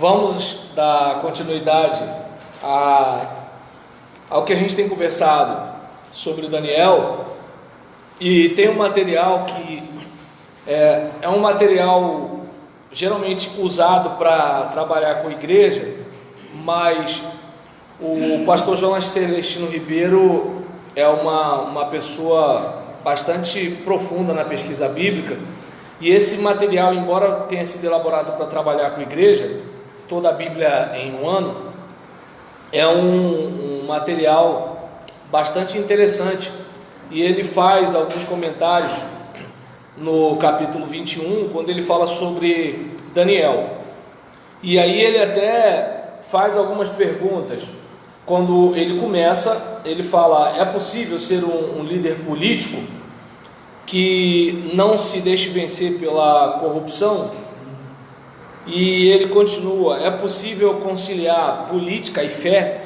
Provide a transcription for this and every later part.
Vamos dar continuidade ao que a gente tem conversado sobre Daniel, e tem um material que é um material geralmente usado para trabalhar com a igreja, mas o pastor Jonas Celestino Ribeiro é uma pessoa bastante profunda na pesquisa bíblica, e esse material, embora tenha sido elaborado para trabalhar com a igreja, toda a Bíblia em um ano, é um material bastante interessante, e ele faz alguns comentários no capítulo 21, quando ele fala sobre Daniel, e aí ele até faz algumas perguntas. Quando ele começa, ele fala: é possível ser um líder político que não se deixe vencer pela corrupção? E ele continua: é possível conciliar política e fé?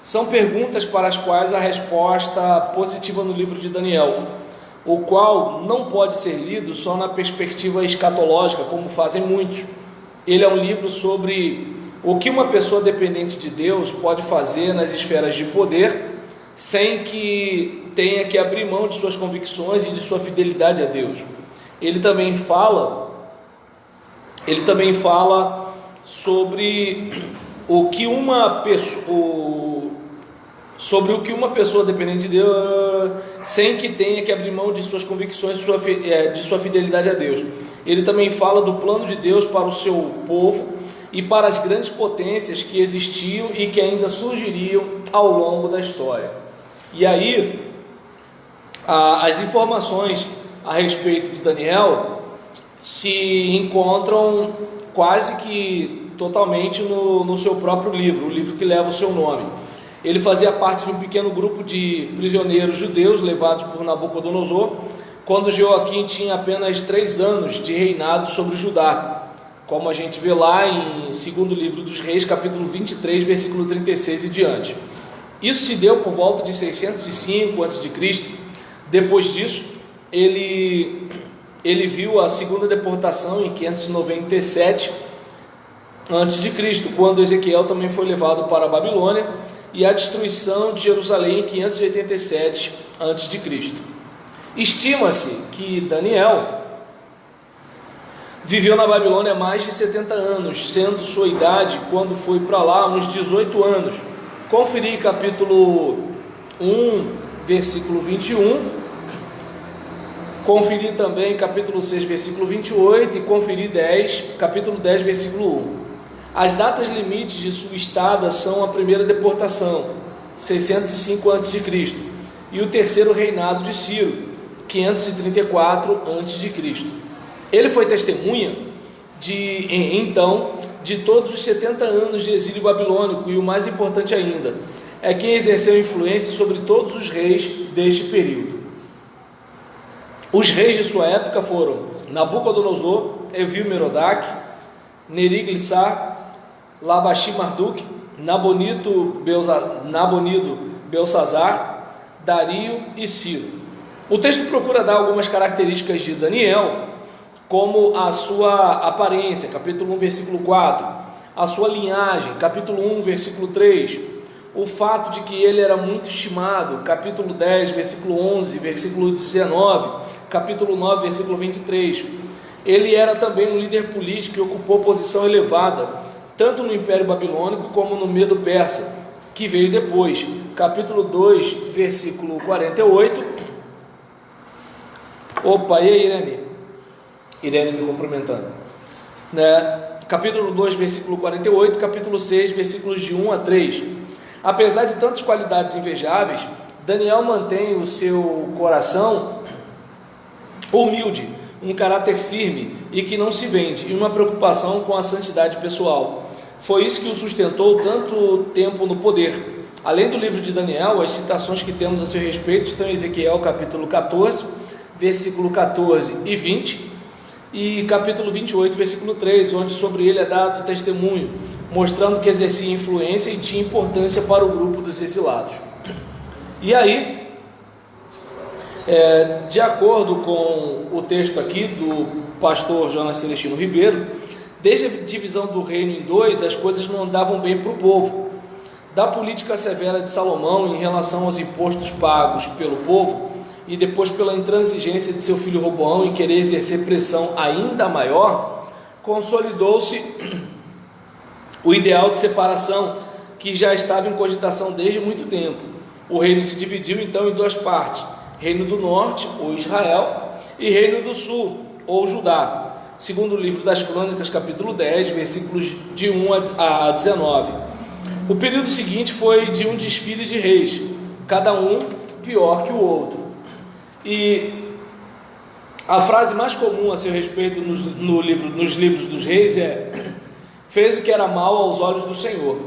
São perguntas para as quais a resposta positiva no livro de Daniel, o qual não pode ser lido só na perspectiva escatológica, como fazem muitos. Ele é um livro sobre o que uma pessoa dependente de Deus pode fazer nas esferas de poder, sem que tenha que abrir mão de suas convicções e de sua fidelidade a Deus. Ele também fala sobre o que uma pessoa dependente de Deus, sem que tenha que abrir mão de suas convicções, de sua fidelidade a Deus. Ele também fala do plano de Deus para o seu povo e para as grandes potências que existiam e que ainda surgiriam ao longo da história. E aí, as informações a respeito de Daniel se encontram quase que totalmente no seu próprio livro, o livro que leva o seu nome. Ele fazia parte de um pequeno grupo de prisioneiros judeus levados por Nabucodonosor, quando Joaquim tinha apenas 3 anos de reinado sobre Judá, como a gente vê lá em 2º livro dos Reis, capítulo 23, versículo 36 e diante. Isso se deu por volta de 605 a.C. Depois disso, ele viu a segunda deportação em 597 a.C., quando Ezequiel também foi levado para a Babilônia, e a destruição de Jerusalém em 587 a.C. Estima-se que Daniel viveu na Babilônia mais de 70 anos, sendo sua idade, quando foi para lá, uns 18 anos. Conferi capítulo 1, versículo 21, conferi também capítulo 6, versículo 28, e conferi capítulo 10, versículo 1. As datas limites de sua estada são a primeira deportação, 605 a.C., e o terceiro reinado de Ciro, 534 a.C. Ele foi testemunha de todos os 70 anos de exílio babilônico, e o mais importante ainda, é que exerceu influência sobre todos os reis deste período. Os reis de sua época foram Nabucodonosor, Evil-Merodach, Neriglissar, Labashi-Marduk, Nabonido, Belsazar, Dario e Ciro. O texto procura dar algumas características de Daniel, como a sua aparência, capítulo 1, versículo 4, a sua linhagem, capítulo 1, versículo 3, o fato de que ele era muito estimado, capítulo 10, versículo 11, versículo 19, capítulo 9, versículo 23. Ele era também um líder político e ocupou posição elevada, tanto no Império Babilônico como no Medo-Persa, que veio depois, capítulo 2, versículo 48. Opa, e aí, Irene? Irene me cumprimentando, capítulo 2, versículo 48, capítulo 6, versículos de 1 a 3. Apesar de tantas qualidades invejáveis, Daniel mantém o seu coração humilde, um caráter firme e que não se vende, e uma preocupação com a santidade pessoal. Foi isso que o sustentou tanto tempo no poder. Além do livro de Daniel, as citações que temos a seu respeito estão em Ezequiel capítulo 14, versículo 14 e 20, e capítulo 28, versículo 3, onde sobre ele é dado testemunho, mostrando que exercia influência e tinha importância para o grupo dos exilados. E aí, de acordo com o texto aqui do pastor Jonas Celestino Ribeiro, Desde a divisão do reino em dois, as coisas não andavam bem para o povo. Da política severa de Salomão em relação aos impostos pagos pelo povo, e depois pela intransigência de seu filho Roboão em querer exercer pressão ainda maior, consolidou-se o ideal de separação que já estava em cogitação desde muito tempo. O reino se dividiu então em duas partes: Reino do Norte, ou Israel, e Reino do Sul, ou Judá, segundo o livro das Crônicas, capítulo 10, versículos de 1 a 19. O período seguinte foi de um desfile de reis, cada um pior que o outro. E a frase mais comum a seu respeito nos livros dos reis é: fez o que era mal aos olhos do Senhor.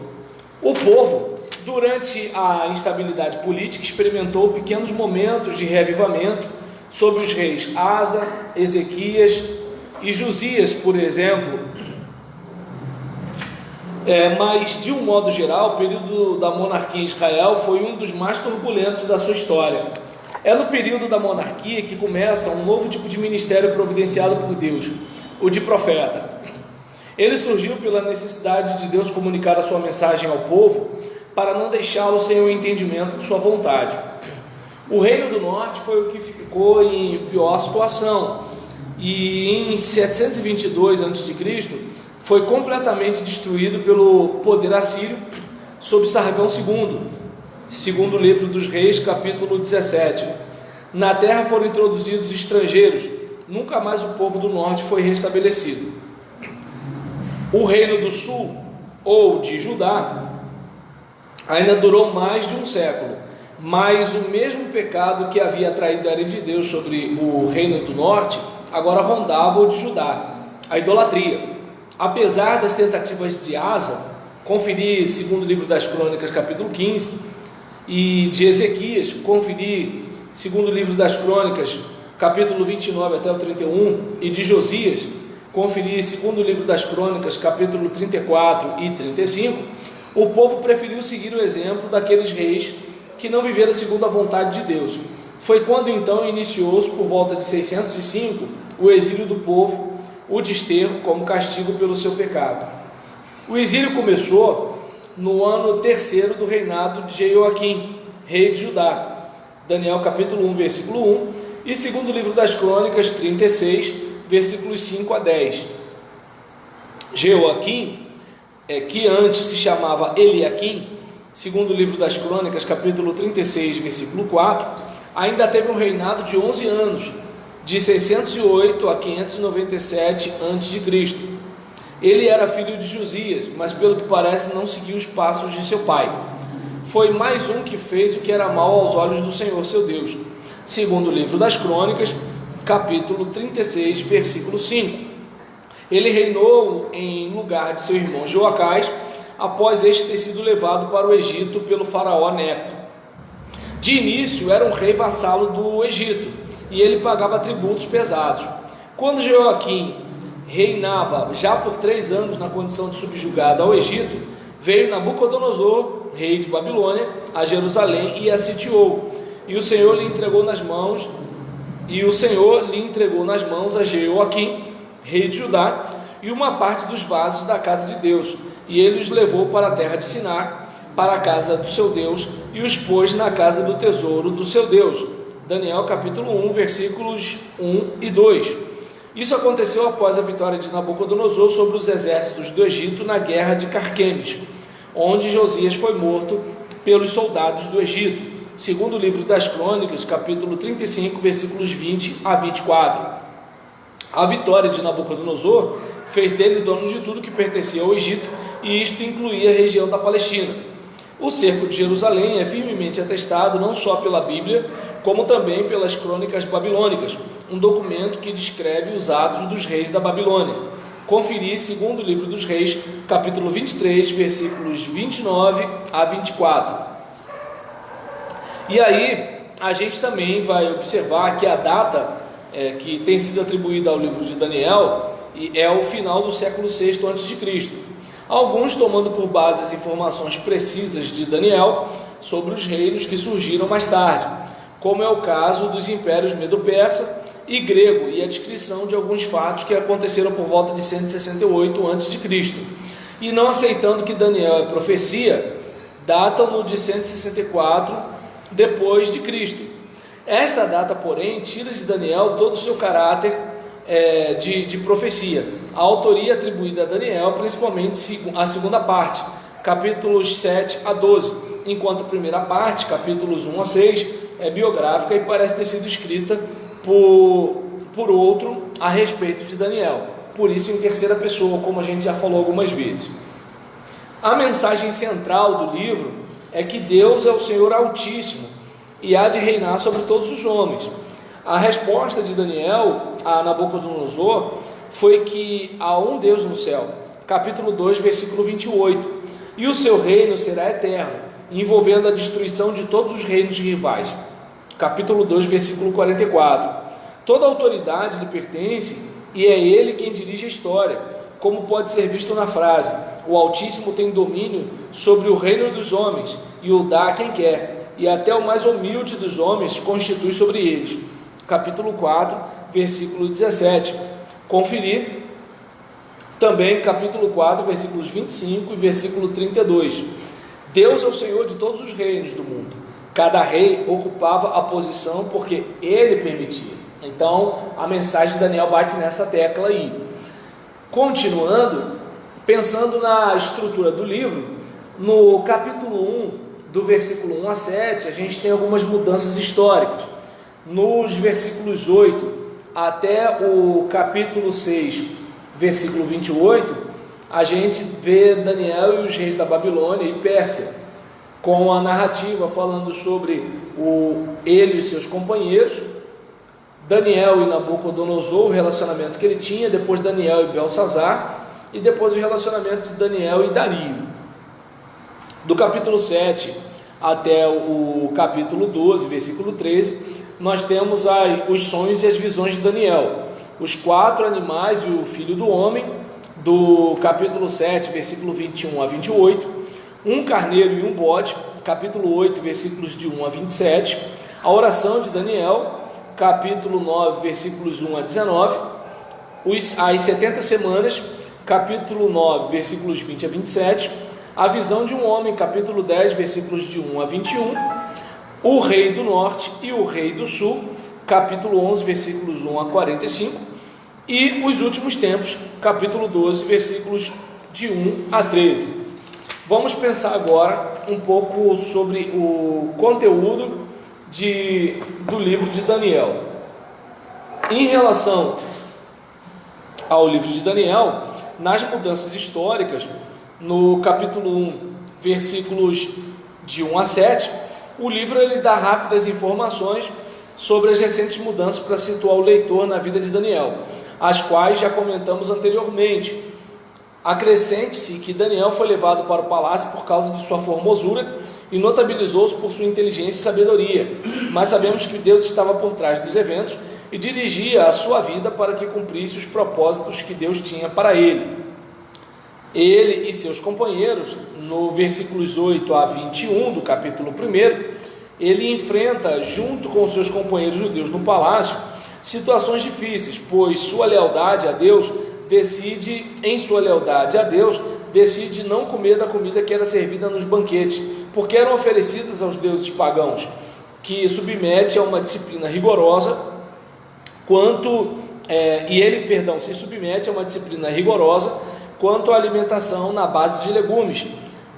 O povo, durante a instabilidade política, experimentou pequenos momentos de reavivamento sob os reis Asa, Ezequias e Josias, por exemplo. Mas, de um modo geral, o período da monarquia em Israel foi um dos mais turbulentos da sua história. É no período da monarquia que começa um novo tipo de ministério providenciado por Deus, o de profeta. Ele surgiu pela necessidade de Deus comunicar a sua mensagem ao povo, para não deixá-lo sem o entendimento de sua vontade. O reino do norte foi o que ficou em pior situação, e em 722 a.C., foi completamente destruído pelo poder assírio sob Sargão II, segundo o livro dos reis, capítulo 17. Na terra foram introduzidos estrangeiros, nunca mais o povo do norte foi restabelecido. O reino do sul, ou de Judá, ainda durou mais de um século, mas o mesmo pecado que havia traído a ira de Deus sobre o reino do norte, agora rondava o de Judá, a idolatria. Apesar das tentativas de Asa, conferir segundo o livro das Crônicas, capítulo 15, e de Ezequias, conferir segundo o livro das Crônicas, capítulo 29 até o 31, e de Josias, conferir segundo o livro das Crônicas, capítulo 34 e 35, o povo preferiu seguir o exemplo daqueles reis que não viveram segundo a vontade de Deus. Foi quando então iniciou-se, por volta de 605, o exílio do povo, o desterro como castigo pelo seu pecado. O exílio começou no ano terceiro do reinado de Jeoaquim, rei de Judá, Daniel capítulo 1, versículo 1, e segundo o livro das Crônicas 36, versículos 5 a 10. Jeoaquim, que antes se chamava Eliaquim, segundo o livro das Crônicas, capítulo 36, versículo 4, ainda teve um reinado de 11 anos, de 608 a 597 a.C. Ele era filho de Josias, mas pelo que parece não seguiu os passos de seu pai. Foi mais um que fez o que era mal aos olhos do Senhor seu Deus, segundo o livro das Crônicas, capítulo 36, versículo 5. Ele reinou em lugar de seu irmão Joacás, após este ter sido levado para o Egito pelo faraó Neco. De início era um rei vassalo do Egito, e ele pagava tributos pesados. Quando Jeoaquim reinava já por 3 anos na condição de subjugado ao Egito, veio Nabucodonosor, rei de Babilônia, a Jerusalém e a sitiou. E o Senhor lhe entregou nas mãos a Jeoaquim, rei de Judá, e uma parte dos vasos da casa de Deus, e ele os levou para a terra de Siná, para a casa do seu Deus, e os pôs na casa do tesouro do seu Deus. Daniel capítulo 1, versículos 1 e 2. Isso aconteceu após a vitória de Nabucodonosor sobre os exércitos do Egito na guerra de Carquemes, onde Josias foi morto pelos soldados do Egito, segundo o livro das Crônicas, capítulo 35, versículos 20 a 24. A vitória de Nabucodonosor fez dele dono de tudo que pertencia ao Egito, e isto incluía a região da Palestina. O cerco de Jerusalém é firmemente atestado não só pela Bíblia, como também pelas Crônicas Babilônicas, um documento que descreve os atos dos reis da Babilônia. Conferir segundo o livro dos reis, capítulo 23, versículos 29 a 24. E aí, a gente também vai observar que a data que tem sido atribuída ao livro de Daniel é o final do século VI a.C., alguns tomando por base as informações precisas de Daniel sobre os reinos que surgiram mais tarde, como é o caso dos impérios Medo-Persa e grego, e a descrição de alguns fatos que aconteceram por volta de 168 a.C. E não aceitando que Daniel é profecia, datam-no de 164 depois de Cristo. Esta data, porém, tira de Daniel todo o seu caráter de profecia. A autoria atribuída a Daniel, principalmente a segunda parte, capítulos 7 a 12, enquanto a primeira parte, capítulos 1 a 6, é biográfica e parece ter sido escrita por outro a respeito de Daniel. Por isso, em terceira pessoa, como a gente já falou algumas vezes. A mensagem central do livro é que Deus é o Senhor Altíssimo e há de reinar sobre todos os homens. A resposta de Daniel a Nabucodonosor foi que há um Deus no céu, capítulo 2, versículo 28, e o seu reino será eterno, envolvendo a destruição de todos os reinos rivais, capítulo 2, versículo 44. Toda autoridade lhe pertence e é ele quem dirige a história, como pode ser visto na frase: o Altíssimo tem domínio sobre o reino dos homens e o dá a quem quer, e até o mais humilde dos homens constitui sobre eles, capítulo 4, versículo 17. Conferir também capítulo 4, versículos 25 e versículo 32. Deus é o Senhor de todos os reinos do mundo. Cada rei ocupava a posição porque ele permitia. Então, a mensagem de Daniel bate nessa tecla aí. Continuando, pensando na estrutura do livro, no capítulo 1, do versículo 1 a 7, a gente tem algumas mudanças históricas. Nos versículos 8 até o capítulo 6, versículo 28, a gente vê Daniel e os reis da Babilônia e Pérsia, com a narrativa falando sobre ele e seus companheiros, Daniel e Nabucodonosor, o relacionamento que ele tinha, depois Daniel e Belsazar, e depois o relacionamento de Daniel e Dario. Do capítulo 7 até o capítulo 12, versículo 13, nós temos os sonhos e as visões de Daniel, os 4 animais e o filho do homem, do capítulo 7, versículo 21 a 28, um carneiro e um bode, capítulo 8, versículos de 1 a 27, a oração de Daniel, capítulo 9, versículos 1 a 19, as 70 semanas, capítulo 9, versículos 20 a 27, a visão de um homem, capítulo 10, versículos de 1 a 21, o rei do norte e o rei do sul, capítulo 11, versículos 1 a 45, e os últimos tempos, capítulo 12, versículos de 1 a 13. Vamos pensar agora um pouco sobre o conteúdo do livro de Daniel. Em relação ao livro de Daniel, nas mudanças históricas, no capítulo 1, versículos de 1 a 7, o livro ele dá rápidas informações sobre as recentes mudanças para situar o leitor na vida de Daniel, as quais já comentamos anteriormente. Acrescente-se que Daniel foi levado para o palácio por causa de sua formosura e notabilizou-se por sua inteligência e sabedoria, mas sabemos que Deus estava por trás dos eventos e dirigia a sua vida para que cumprisse os propósitos que Deus tinha para ele. Ele e seus companheiros, no versículos 8 a 21 do capítulo 1, ele enfrenta, junto com seus companheiros judeus no palácio, situações difíceis, pois sua lealdade a Deus decide não comer da comida que era servida nos banquetes, porque eram oferecidas aos deuses pagãos, que submete a uma disciplina rigorosa, se submete a uma disciplina rigorosa quanto à alimentação na base de legumes.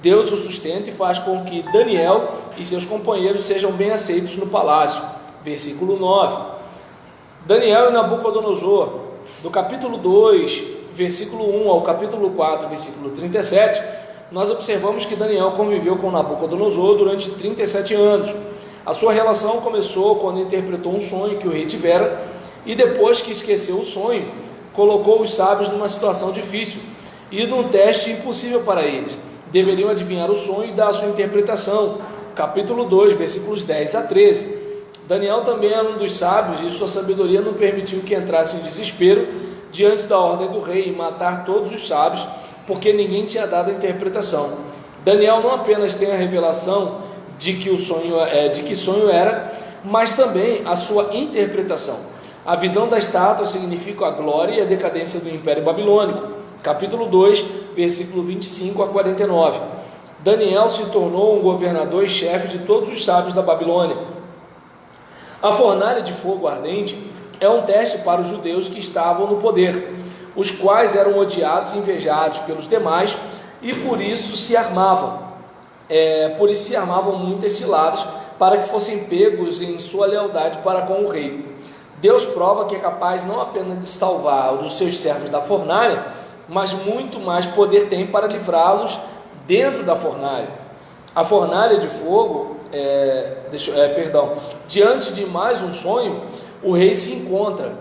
Deus o sustenta e faz com que Daniel e seus companheiros sejam bem aceitos no palácio. Versículo 9. Daniel e Nabucodonosor, do capítulo 2, versículo 1 ao capítulo 4, versículo 37, nós observamos que Daniel conviveu com Nabucodonosor durante 37 anos. A sua relação começou quando interpretou um sonho que o rei tivera, e depois que esqueceu o sonho, colocou os sábios numa situação difícil e num teste impossível para eles. Deveriam adivinhar o sonho e dar a sua interpretação. Capítulo 2, versículos 10 a 13. Daniel também era um dos sábios e sua sabedoria não permitiu que entrasse em desespero diante da ordem do rei em matar todos os sábios, porque ninguém tinha dado a interpretação. Daniel não apenas tem a revelação de que sonho era, mas também a sua interpretação. A visão da estátua significa a glória e a decadência do Império Babilônico. Capítulo 2, versículo 25 a 49. Daniel se tornou um governador e chefe de todos os sábios da Babilônia. A fornalha de fogo ardente é um teste para os judeus que estavam no poder, os quais eram odiados e invejados pelos demais, e por isso se armavam muitas ciladas, para que fossem pegos em sua lealdade para com o rei. Deus prova que é capaz não apenas de salvar os seus servos da fornalha, mas muito mais poder tem para livrá-los dentro da fornalha. A fornalha de fogo, diante de mais um sonho, o rei se encontra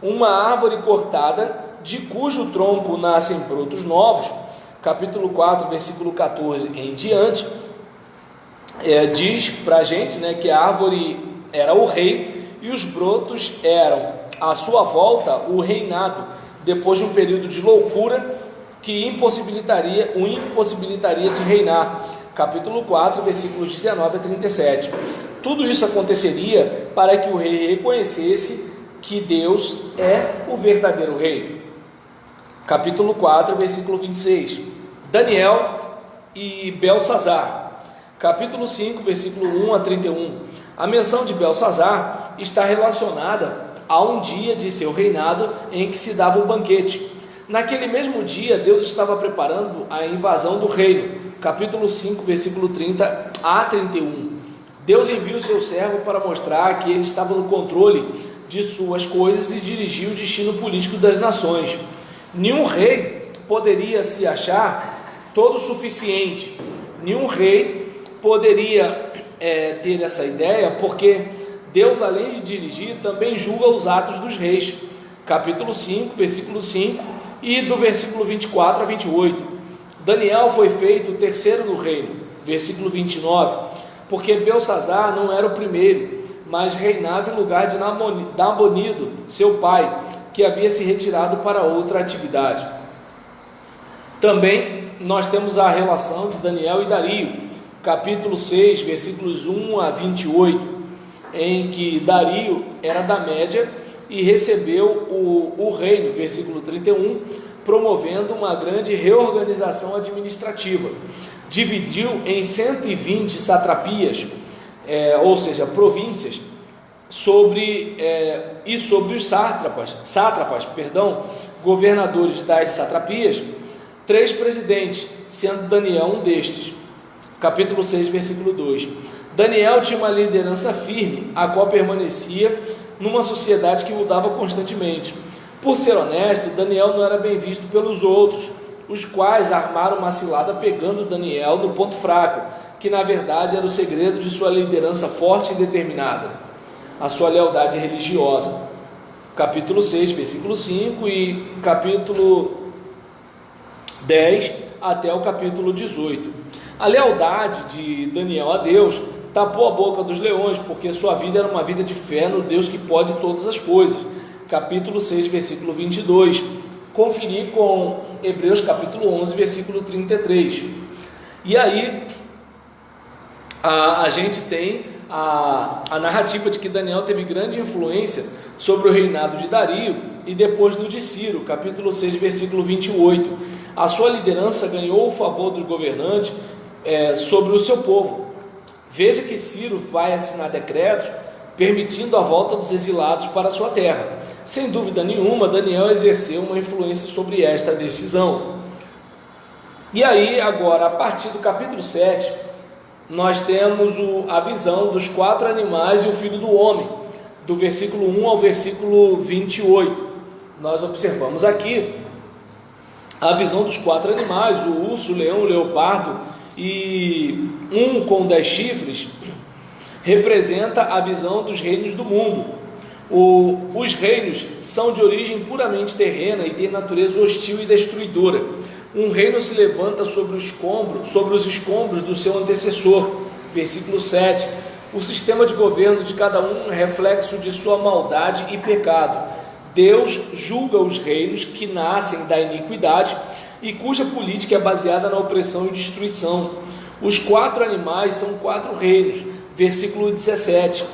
uma árvore cortada, de cujo tronco nascem brotos novos. Capítulo 4, versículo 14 em diante, diz para a gente, que a árvore era o rei, e os brotos eram, à sua volta, o reinado, depois de um período de loucura que o impossibilitaria de reinar. Capítulo 4, versículos 19 a 37. Tudo isso aconteceria para que o rei reconhecesse que Deus é o verdadeiro rei. Capítulo 4, versículo 26. Daniel e Belsazar. Capítulo 5, versículo 1 a 31. A menção de Belsazar está relacionada a um dia de seu reinado em que se dava um banquete. Naquele mesmo dia, Deus estava preparando a invasão do reino. Capítulo 5, versículo 30 a 31. Deus envia o seu servo para mostrar que ele estava no controle de suas coisas e dirigia o destino político das nações. Nenhum rei poderia se achar todo suficiente. Nenhum rei poderia ter essa ideia, porque Deus, além de dirigir, também julga os atos dos reis. Capítulo 5, versículo 5 e do versículo 24 a 28. Daniel foi feito o terceiro no reino. Versículo 29. Porque Belsazar não era o primeiro, mas reinava em lugar de Nabonido, seu pai, que havia se retirado para outra atividade. Também nós temos a relação de Daniel e Dario, capítulo 6, versículos 1 a 28, em que Dario era da Média e recebeu o reino, versículo 31, promovendo uma grande reorganização administrativa. Dividiu em 120 satrapias, ou seja, províncias, sobre os sátrapas, governadores das satrapias, 3 presidentes, sendo Daniel um destes. Capítulo 6, versículo 2. Daniel tinha uma liderança firme, a qual permanecia numa sociedade que mudava constantemente. Por ser honesto, Daniel não era bem visto pelos outros, os quais armaram uma cilada pegando Daniel no ponto fraco, que na verdade era o segredo de sua liderança forte e determinada, a sua lealdade religiosa. Capítulo 6, versículo 5 e capítulo 10 até o capítulo 18. A lealdade de Daniel a Deus tapou a boca dos leões, porque sua vida era uma vida de fé no Deus que pode todas as coisas. Capítulo 6, versículo 22. Conferir com Hebreus capítulo 11, versículo 33. E aí a gente tem a narrativa de que Daniel teve grande influência sobre o reinado de Dario e depois do de Ciro, capítulo 6, versículo 28. A sua liderança ganhou o favor dos governantes sobre o seu povo. Veja que Ciro vai assinar decretos permitindo a volta dos exilados para a sua terra. Sem dúvida nenhuma, Daniel exerceu uma influência sobre esta decisão. E aí, agora, a partir do capítulo 7, nós temos a visão dos 4 animais e o filho do homem, do versículo 1 ao versículo 28. Nós observamos aqui a visão dos 4 animais, o urso, o leão, o leopardo, e um com 10 chifres, representa a visão dos reinos do mundo. Os reinos são de origem puramente terrena e têm natureza hostil e destruidora. Um reino se levanta sobre os escombros do seu antecessor. Versículo 7. O sistema de governo de cada um é reflexo de sua maldade e pecado. Deus julga os reinos que nascem da iniquidade e cuja política é baseada na opressão e destruição. Os 4 animais são 4 reinos. Versículo 17.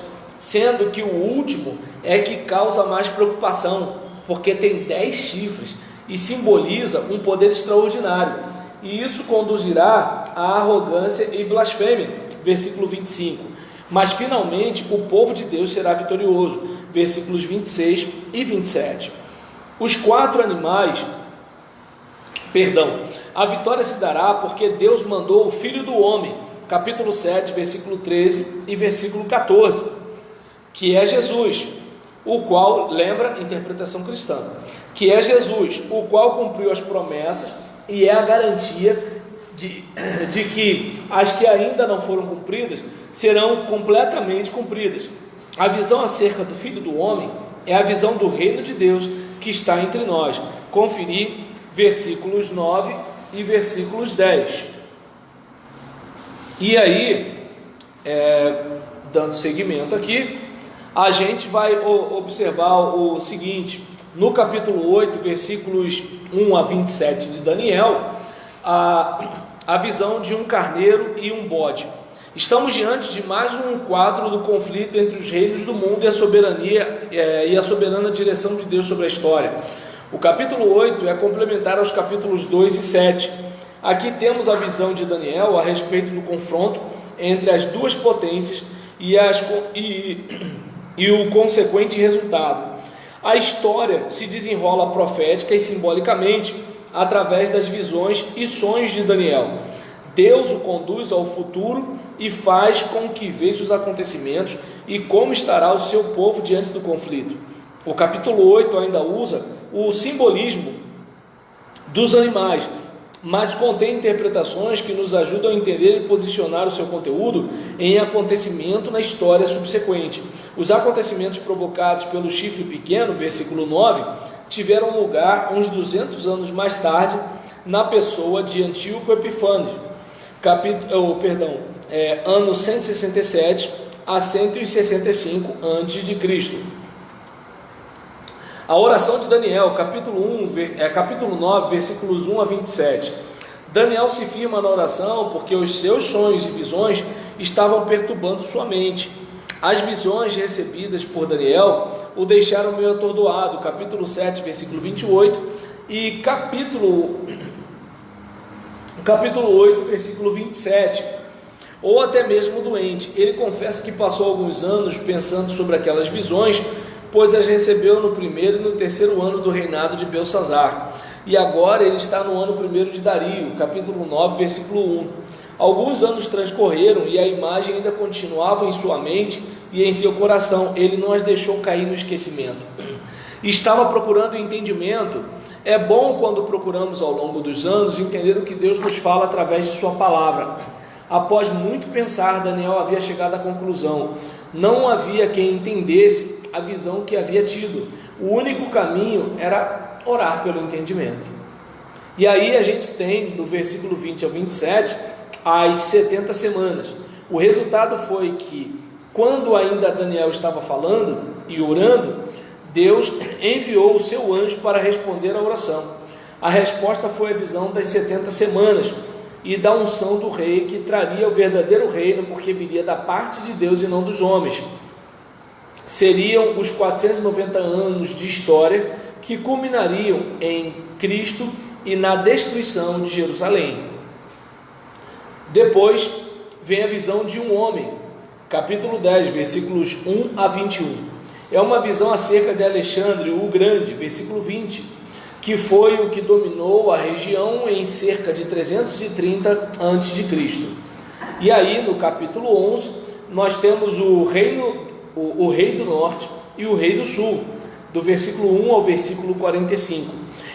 sendo que o último é que causa mais preocupação, porque tem 10 chifres e simboliza um poder extraordinário, e isso conduzirá à arrogância e blasfêmia, versículo 25. Mas finalmente o povo de Deus será vitorioso, versículos 26 e 27. Os 4 animais, a vitória se dará porque Deus mandou o Filho do Homem, capítulo 7, versículo 13 e versículo 14, que é Jesus, o qual, lembra, interpretação cristã, que é Jesus, o qual cumpriu as promessas e é a garantia de que as que ainda não foram cumpridas serão completamente cumpridas. A visão acerca do Filho do Homem é a visão do reino de Deus que está entre nós. Conferir versículos 9 e versículos 10. E aí, dando seguimento aqui, a gente vai observar o seguinte: no capítulo 8, versículos 1 a 27 de Daniel, a visão de um carneiro e um bode. Estamos diante de mais um quadro do conflito entre os reinos do mundo e a soberania e a soberana direção de Deus sobre a história. O capítulo 8 é complementar aos capítulos 2 e 7. Aqui temos a visão de Daniel a respeito do confronto entre as duas potências e o consequente resultado. A história se desenrola profética e simbolicamente através das visões e sonhos de Daniel. Deus o conduz ao futuro e faz com que veja os acontecimentos e como estará o seu povo diante do conflito. O capítulo 8 ainda usa o simbolismo dos animais, mas contém interpretações que nos ajudam a entender e posicionar o seu conteúdo em acontecimento na história subsequente. Os acontecimentos provocados pelo chifre pequeno, versículo 9, tiveram lugar uns 200 anos mais tarde, na pessoa de Antíoco Epifânes, ano 167 a 165 a.C. A oração de Daniel, capítulo 9, versículos 1 a 27. Daniel se firma na oração porque os seus sonhos e visões estavam perturbando sua mente. As visões recebidas por Daniel o deixaram meio atordoado, capítulo 7, versículo 28, e capítulo 8, versículo 27, ou até mesmo doente. Ele confessa que passou alguns anos pensando sobre aquelas visões, pois as recebeu no primeiro e no terceiro ano do reinado de Belsazar, e agora ele está no ano primeiro de Dario, capítulo 9, versículo 1. Alguns anos transcorreram e a imagem ainda continuava em sua mente e em seu coração. Ele não as deixou cair no esquecimento. Estava procurando entendimento. É bom, quando procuramos ao longo dos anos, entender o que Deus nos fala através de sua palavra. Após muito pensar, Daniel havia chegado à conclusão: não havia quem entendesse a visão que havia tido. O único caminho era orar pelo entendimento. E aí a gente tem, do versículo 20 ao 27, as 70 semanas. O resultado foi que, quando ainda Daniel estava falando e orando, Deus enviou o seu anjo para responder à oração. A resposta foi a visão das 70 semanas e da unção do rei, que traria o verdadeiro reino, porque viria da parte de Deus e não dos homens. Seriam os 490 anos de história que culminariam em Cristo e na destruição de Jerusalém. Depois vem a visão de um homem, capítulo 10, versículos 1 a 21. É uma visão acerca de Alexandre o Grande, versículo 20, que foi o que dominou a região em cerca de 330 a.C. E aí, no capítulo 11, nós temos o rei do norte e o rei do sul, do versículo 1 ao versículo 45.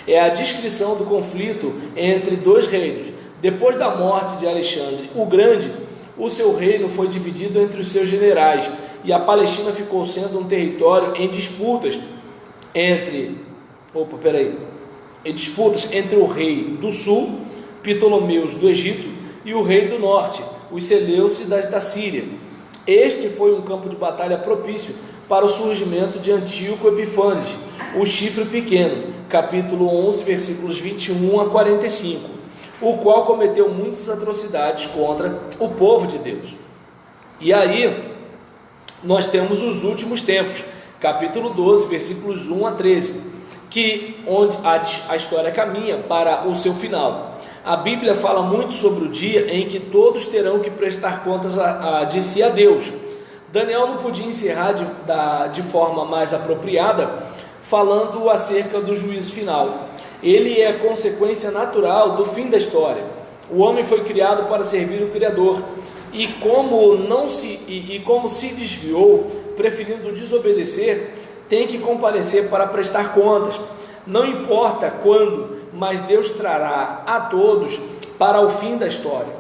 É a descrição do conflito entre dois reinos. Depois da morte de Alexandre o Grande, o seu reino foi dividido entre os seus generais, e a Palestina ficou sendo um território em disputas entre o rei do sul, Ptolomeus do Egito, e o rei do norte, os Seleucidas da Síria. Este foi um campo de batalha propício para o surgimento de Antíoco Epifânes, o chifre pequeno, capítulo 11, versículos 21 a 45, o qual cometeu muitas atrocidades contra o povo de Deus. E aí, nós temos os últimos tempos, capítulo 12, versículos 1 a 13, onde a história caminha para o seu final. A Bíblia fala muito sobre o dia em que todos terão que prestar contas de si a Deus. Daniel não podia encerrar de forma mais apropriada, falando acerca do juízo final. Ele é consequência natural do fim da história. O homem foi criado para servir o Criador, e como se desviou, preferindo desobedecer, tem que comparecer para prestar contas. Não importa quando, mas Deus trará a todos para o fim da história,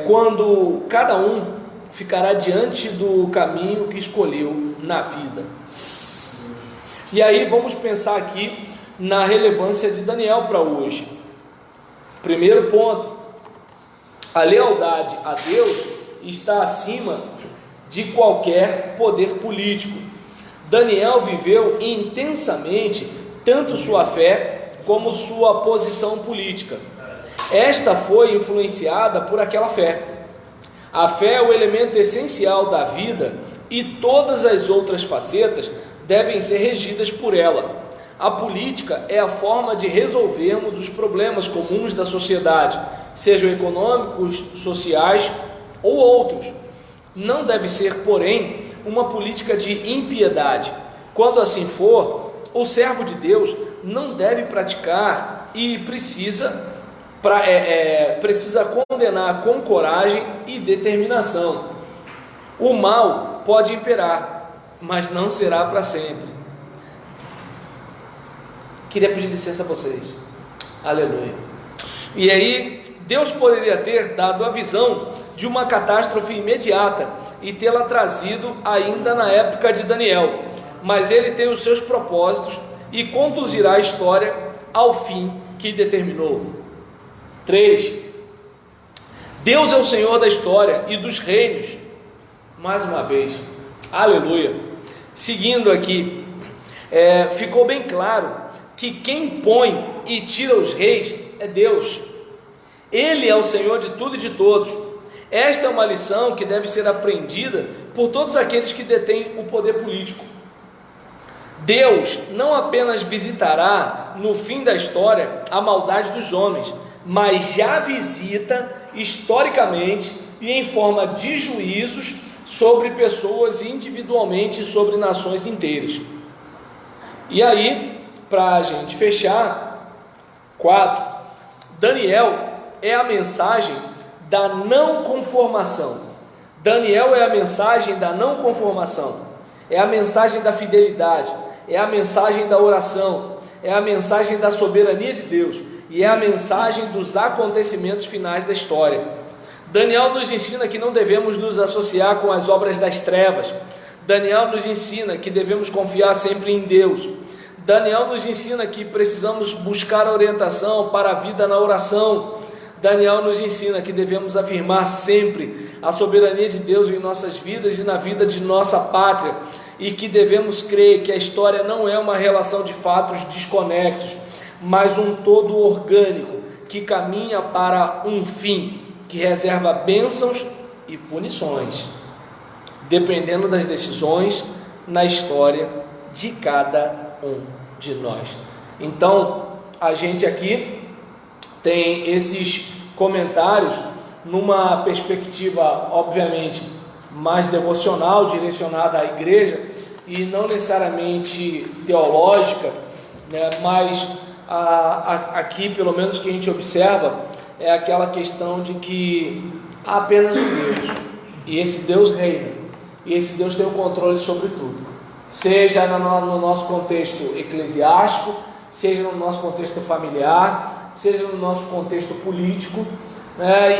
quando cada um ficará diante do caminho que escolheu na vida. E aí vamos pensar aqui na relevância de Daniel para hoje. Primeiro ponto: a lealdade a Deus está acima de qualquer poder político. Daniel viveu intensamente tanto sua fé como sua posição política. Esta foi influenciada por aquela fé. A fé é o elemento essencial da vida e todas as outras facetas devem ser regidas por ela. A política é a forma de resolvermos os problemas comuns da sociedade, sejam econômicos, sociais ou outros. Não deve ser, porém, uma política de impiedade. Quando assim for, o servo de Deus não deve praticar e precisa condenar com coragem e determinação. O mal pode imperar, mas não será para sempre. Queria pedir licença a vocês. Aleluia. E aí, Deus poderia ter dado a visão de uma catástrofe imediata e tê-la trazido ainda na época de Daniel, mas ele tem os seus propósitos e conduzirá a história ao fim que determinou. 3. Deus é o Senhor da história e dos reinos. Mais uma vez, aleluia. Seguindo aqui, ficou bem claro que quem põe e tira os reis é Deus. Ele é o Senhor de tudo e de todos. Esta é uma lição que deve ser aprendida por todos aqueles que detêm o poder político. Deus não apenas visitará no fim da história a maldade dos homens, mas já visita historicamente e em forma de juízos sobre pessoas individualmente e sobre nações inteiras. E aí, para a gente fechar, 4, Daniel é a mensagem da não conformação. Daniel é a mensagem da não conformação, é a mensagem da fidelidade, é a mensagem da oração, é a mensagem da soberania de Deus e é a mensagem dos acontecimentos finais da história. Daniel nos ensina que não devemos nos associar com as obras das trevas. Daniel nos ensina que devemos confiar sempre em Deus. Daniel nos ensina que precisamos buscar orientação para a vida na oração. Daniel nos ensina que devemos afirmar sempre a soberania de Deus em nossas vidas e na vida de nossa pátria, e que devemos crer que a história não é uma relação de fatos desconexos, mas um todo orgânico que caminha para um fim, que reserva bênçãos e punições, dependendo das decisões na história de cada um de nós. Então, a gente aqui tem esses comentários numa perspectiva, obviamente, mais devocional, direcionada à igreja, e não necessariamente teológica, né? Mas aqui, pelo menos, que a gente observa é aquela questão de que há apenas um Deus, e esse Deus reina, e esse Deus tem o controle sobre tudo, seja no nosso contexto eclesiástico, seja no nosso contexto familiar, seja no nosso contexto político.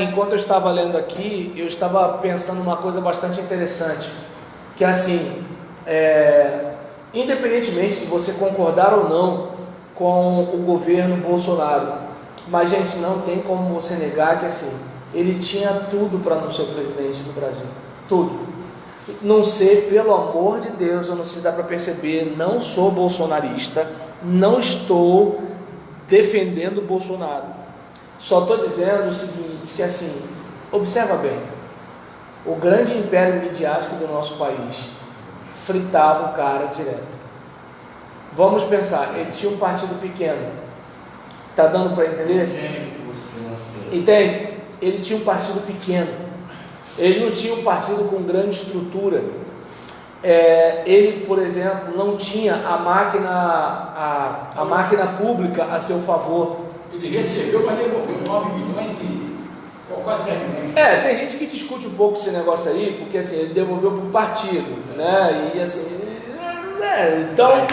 Enquanto eu estava lendo aqui, eu estava pensando uma coisa bastante interessante, que assim, independentemente de você concordar ou não com o governo Bolsonaro, mas gente, não tem como você negar que assim, ele tinha tudo para não ser presidente do Brasil, tudo. Não sei, pelo amor de Deus, eu não sei se dá para perceber, não sou bolsonarista, não estou defendendo o Bolsonaro. Só estou dizendo o seguinte, que assim, observa bem, o grande império midiático do nosso país fritava o cara direto. Vamos pensar, ele tinha um partido pequeno. Tá dando para entender? Entende? Ele tinha um partido pequeno. Ele não tinha um partido com grande estrutura. Ele, por exemplo, não tinha a máquina pública a seu favor. Ele recebeu, mas devolveu 9 milhões e quase 10 milhões. Tem gente que discute um pouco esse negócio aí, porque assim, ele devolveu para o partido, né? E assim, então...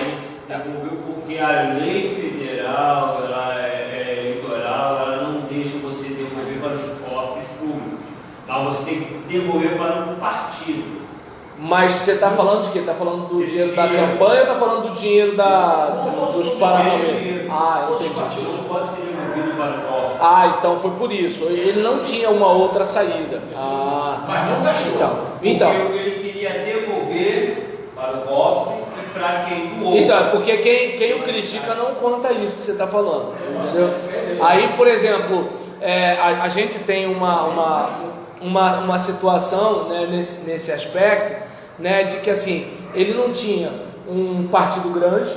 Devolveu porque a lei federal, eleitoral, ela não deixa você devolver para os cofres públicos, mas você tem que devolver para o partido. Mas você está falando de quê? Está falando do dinheiro da campanha ou está falando do dinheiro dos parlamentares? Entendi. Não pode ser devolvido para o cofre. Então foi por isso. Ele não tinha uma outra saída. Mas não gastou. Então. Porque ele queria devolver para o cofre e para quem doou. Então, porque quem o critica não conta isso que você está falando. Entendeu? Aí, por exemplo, a gente tem uma situação, né, nesse aspecto, né, de que assim, ele não tinha um partido grande,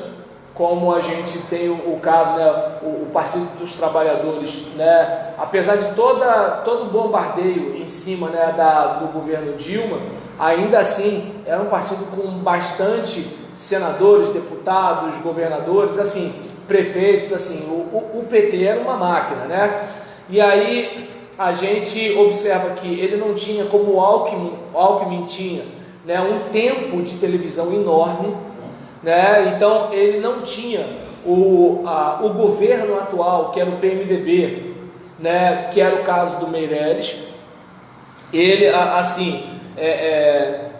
como a gente tem o caso, né, o Partido dos Trabalhadores, né, apesar de todo o bombardeio em cima, né, do governo Dilma, ainda assim era um partido com bastante senadores, deputados, governadores, assim, prefeitos, assim, o PT era uma máquina, né? E aí a gente observa que ele não tinha, como o Alckmin tinha, né, um tempo de televisão enorme, né? Então ele não tinha o governo atual, que era o PMDB, né, que era o caso do Meirelles. Ele, assim,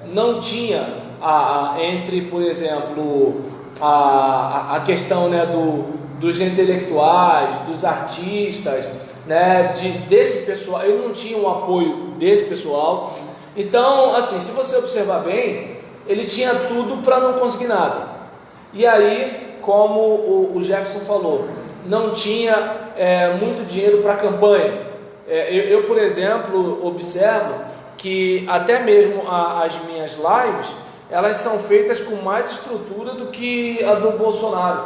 não tinha entre, por exemplo, a questão, né, dos intelectuais, dos artistas, né, desse pessoal. Ele não tinha o apoio desse pessoal. Então, assim, se você observar bem, ele tinha tudo para não conseguir nada. E aí, como o Jefferson falou, não tinha muito dinheiro para a campanha. Eu, por exemplo, observo que até mesmo as minhas lives, elas são feitas com mais estrutura do que a do Bolsonaro.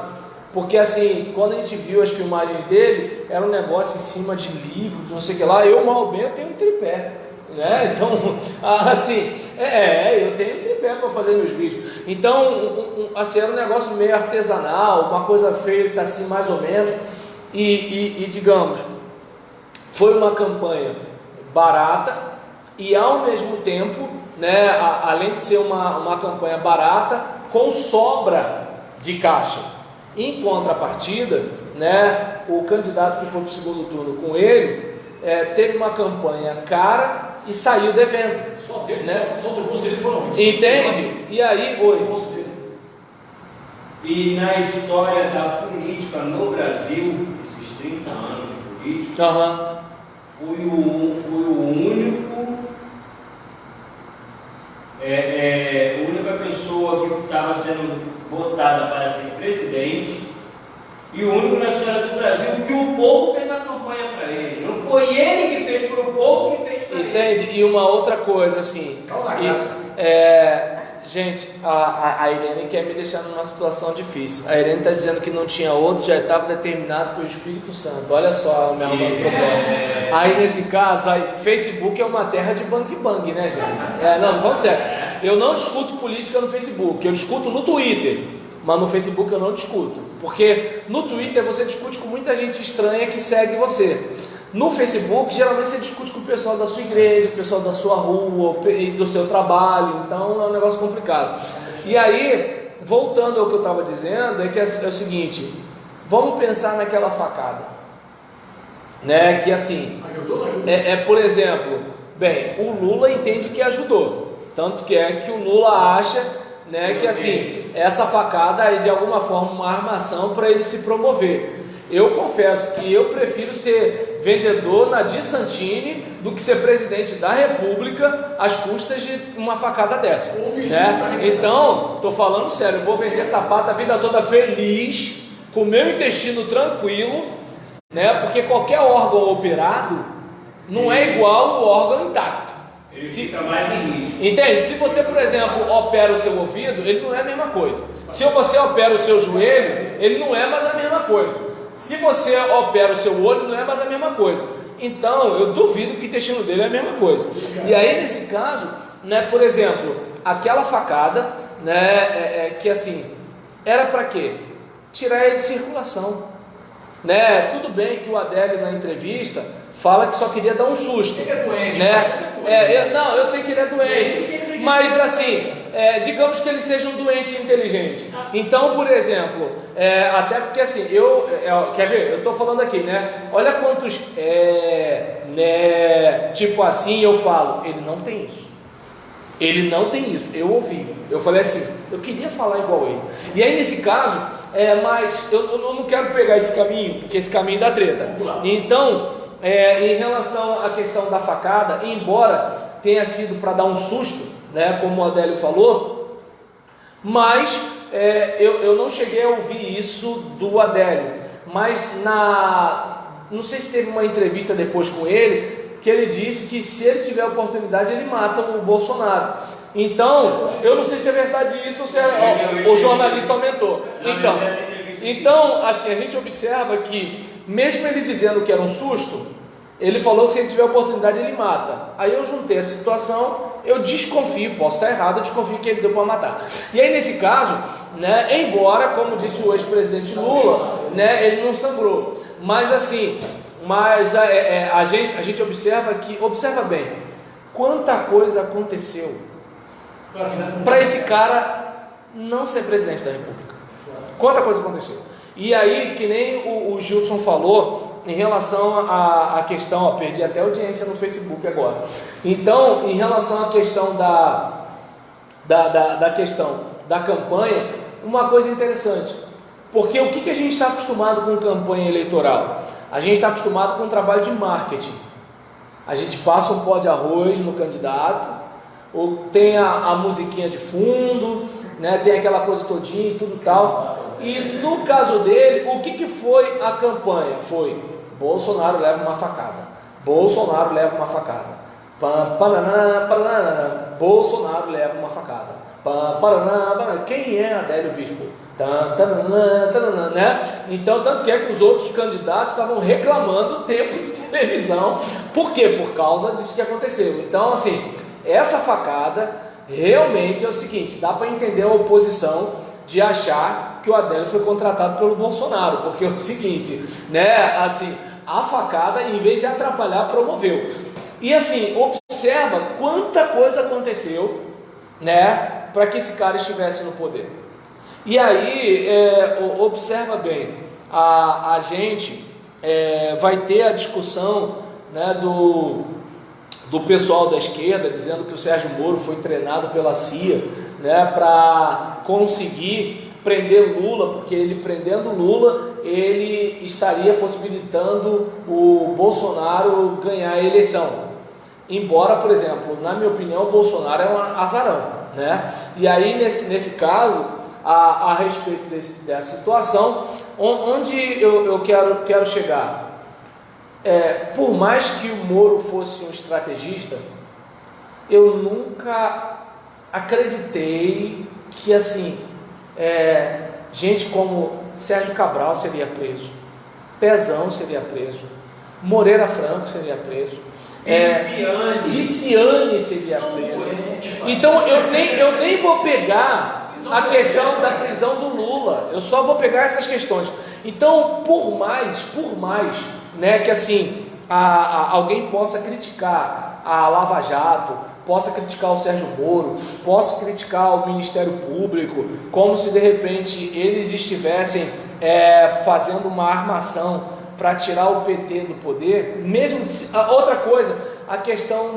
Porque assim, quando a gente viu as filmagens dele, era um negócio em cima de livros, não sei o que lá. Eu, mal bem, eu tenho um tripé, né? Então, assim, eu tenho um tripé para fazer meus vídeos. Então, assim, era um negócio meio artesanal, uma coisa feita assim, mais ou menos. E digamos, foi uma campanha barata e ao mesmo tempo, né, além de ser uma campanha barata, com sobra de caixa. Em contrapartida, né, o candidato que foi para o segundo turno com ele, teve uma campanha cara e saiu devendo. Só dele, né? só do bolso dele foram 25. Entende? E aí, E na história da política no Brasil, esses 30 anos de política, fui o único, a única pessoa que estava sendo votada para ser presidente e o único na história do Brasil que o povo fez a campanha para ele. Não foi ele que fez, foi o povo que fez para ele. Entende? E uma outra coisa, assim, gente, a Irene quer me deixar numa situação difícil. A Irene está dizendo que não tinha outro, já estava determinado pelo Espírito Santo. Olha só o meu problema. Aí nesse caso, Facebook é uma terra de bang, né, gente? Não, vamos sério. Eu não discuto política no Facebook, eu discuto no Twitter, mas no Facebook eu não discuto, porque no Twitter você discute com muita gente estranha que segue você. No Facebook, geralmente você discute com o pessoal da sua igreja, o pessoal da sua rua, do seu trabalho, então é um negócio complicado. E aí, voltando ao que eu estava dizendo, é o seguinte, vamos pensar naquela facada, né, que assim, por exemplo, bem, o Lula entende que ajudou. Tanto que que o Lula acha, né, que assim, essa facada é de alguma forma uma armação para ele se promover. Eu confesso que eu prefiro ser vendedor na Di Santini do que ser presidente da República às custas de uma facada dessa, né? Então, estou falando sério, eu vou vender sapato a vida toda feliz, com o meu intestino tranquilo, né? Porque qualquer órgão operado não é igual o órgão intacto. Ele fica mais em risco. Entende? Se você, por exemplo, opera o seu ouvido, ele não é a mesma coisa. Se você opera o seu joelho, ele não é mais a mesma coisa. Se você opera o seu olho, não é mais a mesma coisa. Então, eu duvido que o intestino dele é a mesma coisa. E aí, nesse caso, né, por exemplo, aquela facada, né, que assim, era para quê? Tirar ele de circulação. Né? Tudo bem que o Adélio, na entrevista, fala que só queria dar um susto. Ele é doente, né? Não, eu sei que ele é doente, mas assim, digamos que ele seja um doente inteligente. Então, por exemplo, até porque assim, quer ver? Eu estou falando aqui, né? Olha quantos, né? Tipo assim, eu falo, ele não tem isso. Ele não tem isso. Eu ouvi. Eu falei assim, eu queria falar igual ele. E aí nesse caso, mas eu não quero pegar esse caminho, porque esse caminho dá treta. Então, em relação à questão da facada, embora tenha sido para dar um susto, né, como o Adélio falou, mas eu não cheguei a ouvir isso do Adélio, mas não sei se teve uma entrevista depois com ele, que ele disse que se ele tiver oportunidade ele mata o Bolsonaro. Então, eu não sei se é verdade isso ou se o jornalista aumentou. Então, assim, a gente observa que, mesmo ele dizendo que era um susto, ele falou que se ele tiver oportunidade ele mata. Aí eu juntei a situação, eu desconfio, posso estar errado, eu desconfio que ele deu para matar. E aí nesse caso, né, embora, como disse o ex-presidente Lula, né, ele não sangrou. Mas assim, a gente observa bem, quanta coisa aconteceu para esse cara não ser presidente da República. Quanta coisa aconteceu. E aí, que nem o Gilson falou, em relação à questão, perdi até audiência no Facebook agora. Então, em relação à questão da questão da campanha, uma coisa interessante, porque o que a gente está acostumado com campanha eleitoral? A gente está acostumado com um trabalho de marketing. A gente passa um pó de arroz no candidato, ou tem a musiquinha de fundo, né, tem aquela coisa todinha e tudo tal. E no caso dele, o que foi a campanha? Foi: Bolsonaro leva uma facada, Bolsonaro leva uma facada, Bolsonaro leva uma facada, quem é Adélio Bispo? Né? Então, tanto que é que os outros candidatos estavam reclamando tempo de televisão. Por quê? Por causa disso que aconteceu. Então, assim, essa facada realmente é o seguinte: dá para entender a oposição de achar que o Adélio foi contratado pelo Bolsonaro, porque é o seguinte, né, assim, a facada, em vez de atrapalhar, promoveu. E assim, observa quanta coisa aconteceu, né, para que esse cara estivesse no poder. E aí, observa bem, a gente vai ter a discussão, né, do pessoal da esquerda, dizendo que o Sérgio Moro foi treinado pela CIA, né, para conseguir prender Lula, porque ele prendendo Lula, ele estaria possibilitando o Bolsonaro ganhar a eleição. Embora, por exemplo, na minha opinião, o Bolsonaro é um azarão, né? E aí, nesse caso, a respeito dessa situação, onde eu quero chegar? Por mais que o Moro fosse um estrategista, eu nunca acreditei que, assim, gente como Sérgio Cabral seria preso, Pezão seria preso, Moreira Franco seria preso, Viciane seria preso. Então eu nem vou pegar a questão da prisão do Lula, eu só vou pegar essas questões. Então, por mais, né, que assim alguém possa criticar a Lava Jato, possa criticar o Sérgio Moro, possa criticar o Ministério Público, como se de repente eles estivessem fazendo uma armação para tirar o PT do poder, mesmo. Outra coisa, a questão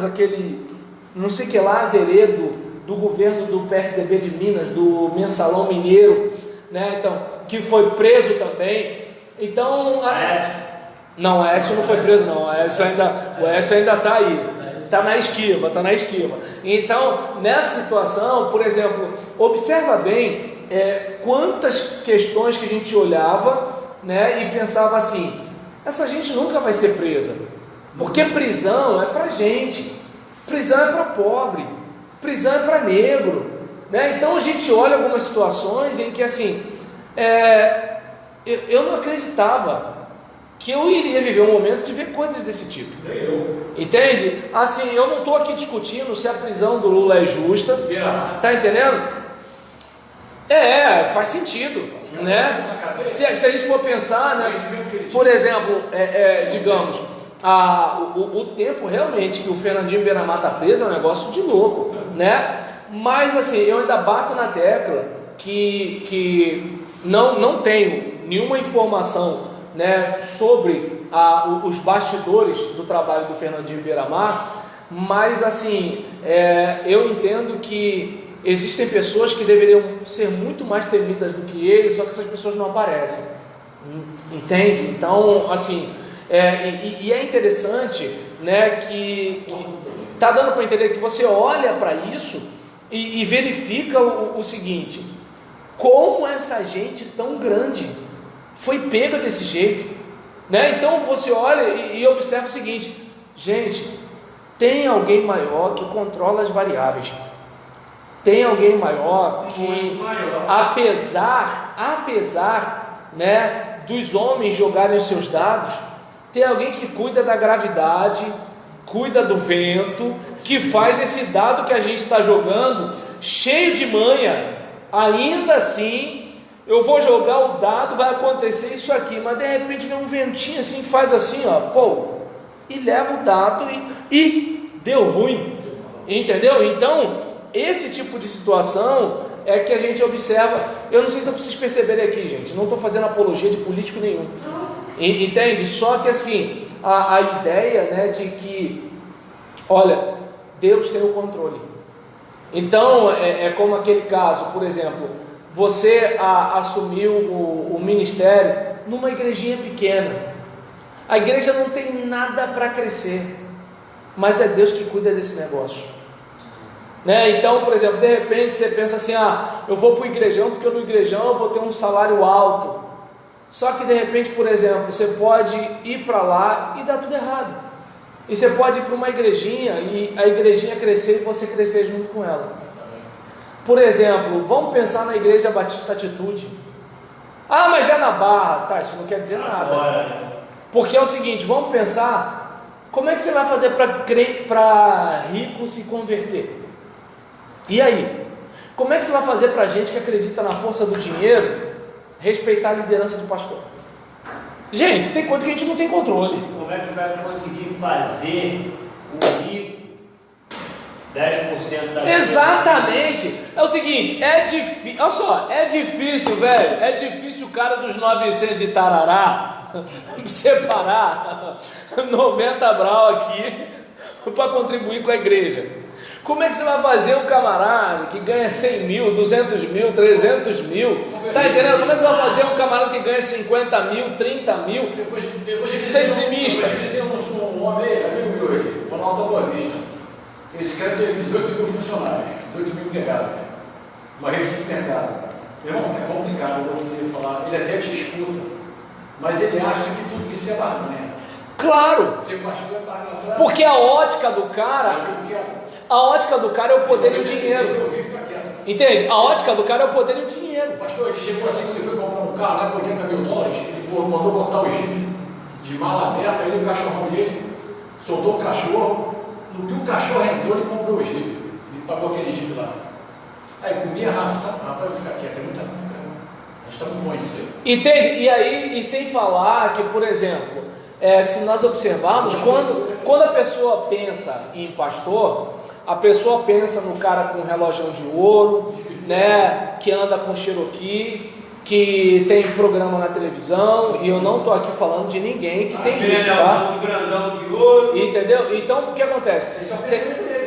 aquele, não sei que lá, Azeredo, do governo do PSDB de Minas, do Mensalão Mineiro, né, então, que foi preso também. Então, não, o Aécio não foi preso, não. O Aécio ainda está aí, está na esquiva. Então, nessa situação, por exemplo, observa bem quantas questões que a gente olhava, né, e pensava assim: essa gente nunca vai ser presa, Porque prisão é para gente, prisão é para pobre, prisão é para negro, né? Então a gente olha algumas situações em que assim, eu não acreditava que eu iria viver um momento de ver coisas desse tipo. Entende? Assim, eu não estou aqui discutindo se a prisão do Lula é justa, tá entendendo? Faz sentido, né? Se a gente for pensar, né? Por exemplo, digamos, o tempo realmente que o Fernandinho Beiramar está preso é um negócio de louco, né? Mas assim, eu ainda bato na tecla que não tenho nenhuma informação, né, sobre os bastidores do trabalho do Fernandinho Beiramar, mas assim, eu entendo que existem pessoas que deveriam ser muito mais temidas do que ele, só que essas pessoas não aparecem, entende? Então, assim, e é interessante, né, que tá dando para entender que você olha para isso e verifica o seguinte: como essa gente tão grande foi pega desse jeito, né? Então você olha e observa o seguinte: gente, tem alguém maior que controla as variáveis, tem alguém maior que, apesar, né, dos homens jogarem os seus dados, tem alguém que cuida da gravidade, cuida do vento, que faz esse dado que a gente está jogando cheio de manha. Ainda assim, eu vou jogar o dado, vai acontecer isso aqui, mas de repente vem um ventinho assim, faz assim, ó, e leva o dado e deu ruim, entendeu? Então, esse tipo de situação é que a gente observa. Eu não sei se vocês perceberem aqui, gente, não estou fazendo apologia de político nenhum, entende? Só que assim, a ideia, né, de que, olha, Deus tem o controle. Então, é como aquele caso, por exemplo, você assumiu o ministério numa igrejinha pequena. A igreja não tem nada para crescer, mas é Deus que cuida desse negócio, né? Então, por exemplo, de repente você pensa assim: eu vou para o igrejão porque no igrejão eu vou ter um salário alto. Só que de repente, por exemplo, você pode ir para lá e dar tudo errado. E você pode ir para uma igrejinha e a igrejinha crescer e você crescer junto com ela. Por exemplo, vamos pensar na Igreja Batista Atitude. Mas é na Barra. Tá, isso não quer dizer nada. Porque é o seguinte, vamos pensar, como é que você vai fazer para rico se converter? E aí? Como é que você vai fazer para gente que acredita na força do dinheiro respeitar a liderança do pastor? Gente, tem coisa que a gente não tem controle. Como é que vai conseguir fazer o rico 10% da vida? Exatamente. É o seguinte, olha só, é difícil, velho. É difícil o cara dos 900 e tarará separar 90 brau aqui para contribuir com a igreja. Como é que você vai fazer um camarada que ganha 100 mil, 200 mil, 300 mil? Tá entendendo? Como é que você vai fazer um camarada que ganha 50 mil, 30 mil? Depois Ser dizimista. Fizemos um homem, amigo meu aqui, Ronaldo da Boa Vista. Esse cara tem 18 mil funcionários, 18 mil empregados, uma rede de supermercado. Irmão, é complicado você falar, ele até te escuta, mas ele acha que tudo isso é barganha. Claro! Ser pastor é barganha. Porque a ótica do cara é o poder e o dinheiro. Entende? A ótica do cara é o poder e o dinheiro. Pastor, ele chegou assim, ele foi comprar um carro lá com 80 mil dólares, ele mandou botar o jipe de mala aberta, ele, o cachorrão dele, soltou o cachorro. No que o cachorro entrou, ele comprou o jipe. Ele pagou aquele jipe lá. Aí comia ração. Rapaz, vai ficar quieto, é muita coisa. Nós estamos bom isso aí. Entende? E aí, e sem falar que, por exemplo, se nós observarmos, quando a pessoa pensa em pastor, a pessoa pensa no cara com um relógio de ouro, né, que anda com Cherokee, que tem programa na televisão, e eu não estou aqui falando de ninguém que tem isso, tá? Grandão de ouro. Entendeu? Então, o que acontece?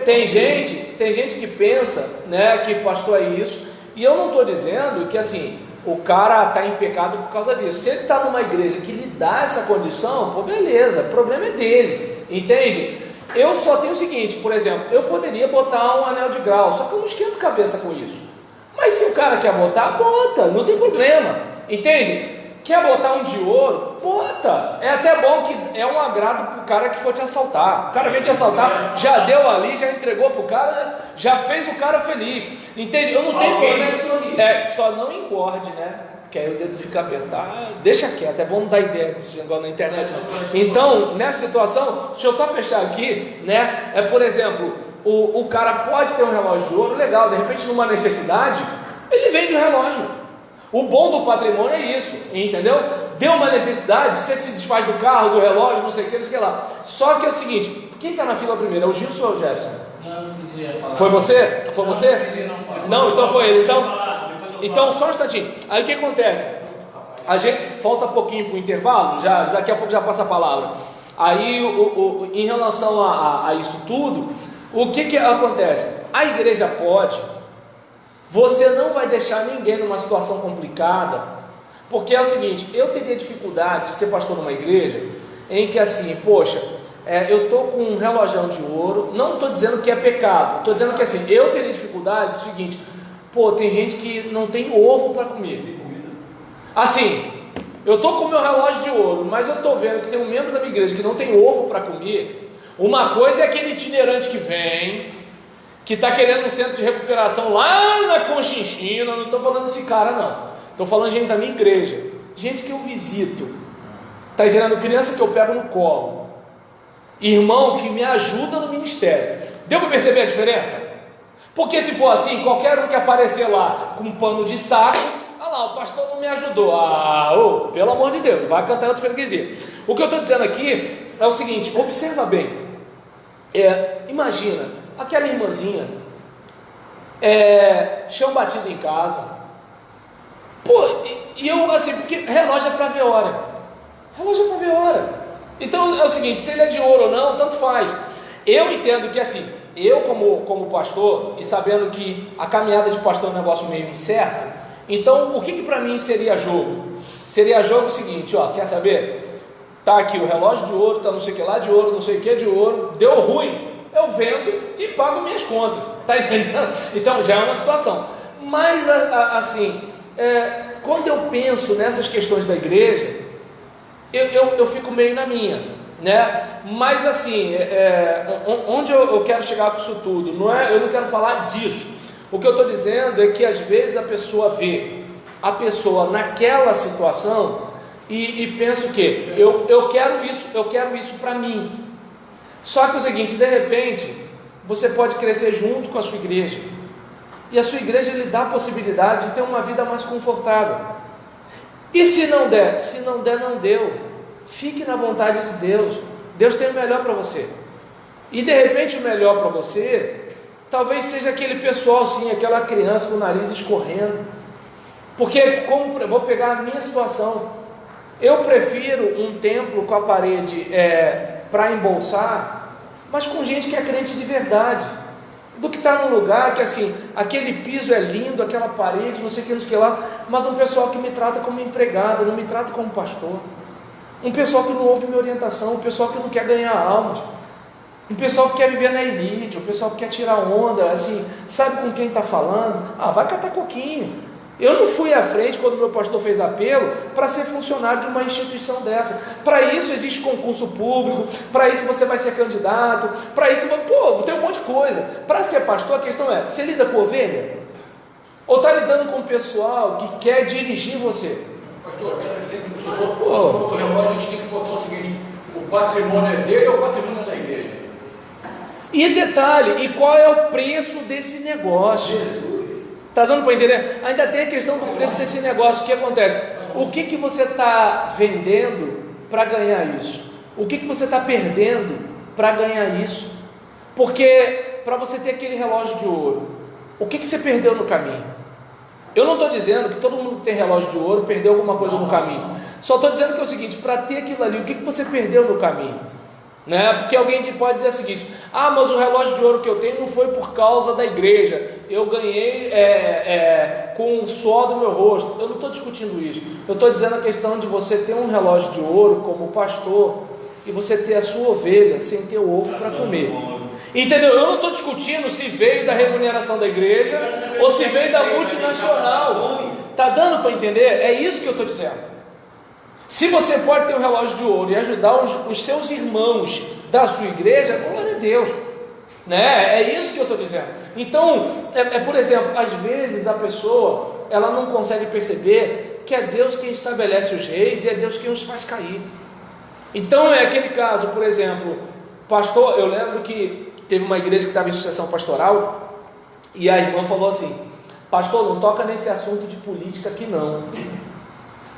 Tem gente que pensa, né, que pastor é isso, e eu não estou dizendo que assim, o cara está em pecado por causa disso. Se ele está numa igreja que lhe dá essa condição, pô, beleza, o problema é dele, entende? Eu só tenho o seguinte, por exemplo, eu poderia botar um anel de grau, só que eu não esquento cabeça com isso. Mas se o cara quer botar, bota, não tem problema, entende? quer botar um de ouro? Bota. É até bom que é um agrado pro cara que for te assaltar. O cara vem te assaltar, já deu ali, já entregou pro cara, já fez o cara feliz. Entende? Eu não tenho problema. Só não engorde, né? Porque aí o dedo fica apertado. Deixa quieto, é bom não dar ideia desse negócio na internet. Não. Então, nessa situação, deixa eu só fechar aqui, né? Por exemplo, o cara pode ter um relógio de ouro, legal, de repente numa necessidade, ele vende o relógio. O bom do patrimônio é isso, entendeu? Deu uma necessidade, você se desfaz do carro, do relógio, não sei o que, não sei o que lá. Só que é o seguinte, quem está na fila primeiro? É o Gilson ou o Jefferson? Não, foi você? Foi você? Não, então foi ele. Então só um instantinho. Aí o que acontece? A gente falta pouquinho para o intervalo, daqui a pouco já passa a palavra. Aí em relação a isso tudo, o que acontece? A igreja pode, você não vai deixar ninguém numa situação complicada, porque é o seguinte, eu teria dificuldade de ser pastor numa igreja em que assim, poxa, eu estou com um relógio de ouro, não estou dizendo que é pecado, estou dizendo que assim, eu teria dificuldade, é o seguinte, tem gente que não tem ovo para comer, assim, eu estou com o meu relógio de ouro, mas eu estou vendo que tem um membro da minha igreja que não tem ovo para comer. Uma coisa é aquele itinerante que vem, que está querendo um centro de recuperação lá na Conchinchina, não estou falando desse cara não, estou falando de gente da minha igreja, gente que eu visito, está entendendo? Criança que eu pego no colo, irmão que me ajuda no ministério. Deu para perceber a diferença? Porque se for assim, qualquer um que aparecer lá com um pano de saco, o pastor não me ajudou, pelo amor de Deus, vai cantar outra freguesia. O que eu estou dizendo aqui é o seguinte, observa bem, imagina, aquela irmãzinha, chão batido em casa, e eu assim, porque relógio é para ver hora, então é o seguinte, se ele é de ouro ou não, tanto faz. Eu entendo que assim, eu como pastor, e sabendo que a caminhada de pastor é um negócio meio incerto, então o que para mim seria jogo? Seria jogo o seguinte, quer saber? Tá aqui o relógio de ouro, tá não sei o que lá de ouro, não sei o que de ouro, deu ruim, eu vendo e pago minhas contas, tá entendendo? Então já é uma situação, mas assim, quando eu penso nessas questões da igreja, eu fico meio na minha, né? Mas assim, onde eu quero chegar com isso tudo, eu não quero falar disso. O que eu estou dizendo é que às vezes a pessoa vê a pessoa naquela situação e pensa o quê? Eu quero isso para mim. Só que é o seguinte, de repente, você pode crescer junto com a sua igreja, e a sua igreja lhe dá a possibilidade de ter uma vida mais confortável. E se não der? Se não der, não deu. Fique na vontade de Deus. Deus tem o melhor para você. E de repente o melhor para você talvez seja aquele pessoal assim, aquela criança com o nariz escorrendo. Porque, vou pegar a minha situação, eu prefiro um templo com a parede para embolsar, mas com gente que é crente de verdade, do que estar num lugar que assim, aquele piso é lindo, aquela parede, não sei o que, não sei o que lá, mas um pessoal que me trata como empregado, não me trata como pastor, um pessoal que não ouve minha orientação, um pessoal que não quer ganhar almas, um pessoal que quer viver na elite, um pessoal que quer tirar onda, assim, sabe com quem está falando? Vai catar coquinho. Eu não fui à frente quando meu pastor fez apelo para ser funcionário de uma instituição dessa. Para isso existe concurso público, para isso você vai ser candidato, para isso, tem um monte de coisa. Para ser pastor, a questão é, você lida com ovelha? Ou está lidando com o pessoal que quer dirigir você? Pastor, se for do relógio, a gente tem que botar o seguinte, o patrimônio é dele ou o patrimônio é da igreja? E detalhe, e qual é o preço desse negócio? Está dando para entender? Ainda tem a questão do preço desse negócio. O que acontece? O que você está vendendo para ganhar isso? O que você está perdendo para ganhar isso? Porque para você ter aquele relógio de ouro, o que você perdeu no caminho? Eu não estou dizendo que todo mundo que tem relógio de ouro perdeu alguma coisa no caminho. Só estou dizendo que é o seguinte, para ter aquilo ali, o que você perdeu no caminho? Né? Porque alguém pode dizer o seguinte, mas o relógio de ouro que eu tenho não foi por causa da igreja, eu ganhei com o suor do meu rosto. Eu não estou discutindo isso, eu estou dizendo a questão de você ter um relógio de ouro como pastor, e você ter a sua ovelha sem ter o ovo para comer, entendeu? Eu não estou discutindo se veio da remuneração da igreja ou se veio da multinacional. Está dando para entender? É isso que eu estou dizendo. Se você pode ter um relógio de ouro e ajudar os seus irmãos da sua igreja, glória a Deus, né? É isso que eu estou dizendo. Então, por exemplo, às vezes a pessoa, ela não consegue perceber que é Deus quem estabelece os reis e é Deus quem os faz cair. Então é aquele caso, por exemplo, pastor, eu lembro que teve uma igreja que estava em sucessão pastoral e a irmã falou assim: pastor, não toca nesse assunto de política aqui não.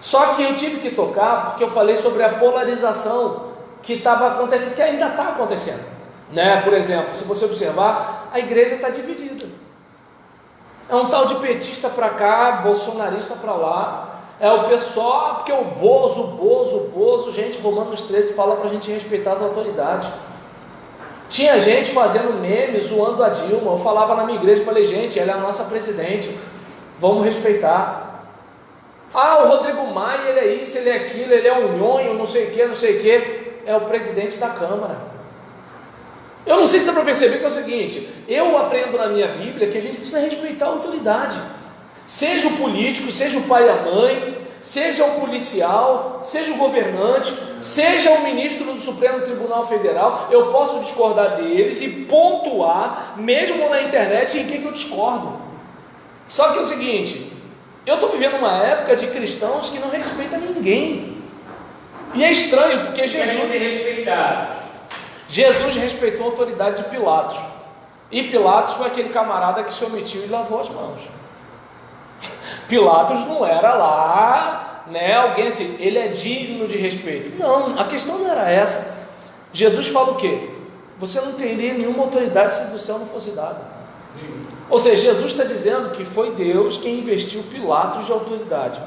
Só que eu tive que tocar porque eu falei sobre a polarização que estava acontecendo, que ainda está acontecendo, né? Por exemplo, se você observar, a igreja está dividida. É um tal de petista para cá, bolsonarista para lá. É o pessoal, porque o Bozo, gente, Romanos 13 fala para a gente respeitar as autoridades. Tinha gente fazendo memes, zoando a Dilma. Eu falava na minha igreja, falei, gente, ela é a nossa presidente, vamos respeitar. Ah, o Rodrigo Maia, ele é isso, ele é aquilo, ele é um nhonho, não sei o que, é o presidente da Câmara. Eu não sei se dá para perceber que é o seguinte, eu aprendo na minha Bíblia que a gente precisa respeitar a autoridade. Seja o político, seja o pai e a mãe, seja o policial, seja o governante, seja o ministro do Supremo Tribunal Federal, eu posso discordar deles e pontuar, mesmo na internet, em quem eu discordo. Só que é o seguinte, eu estou vivendo uma época de cristãos que não respeitam ninguém. E é estranho, porque Jesus respeitou a autoridade de Pilatos. E Pilatos foi aquele camarada que se omitiu e lavou as mãos. Pilatos não era lá, né, alguém assim, ele é digno de respeito. Não, a questão não era essa. Jesus fala o quê? Você não teria nenhuma autoridade se do céu não fosse dado. Ou seja, Jesus está dizendo que foi Deus quem investiu Pilatos de autoridade.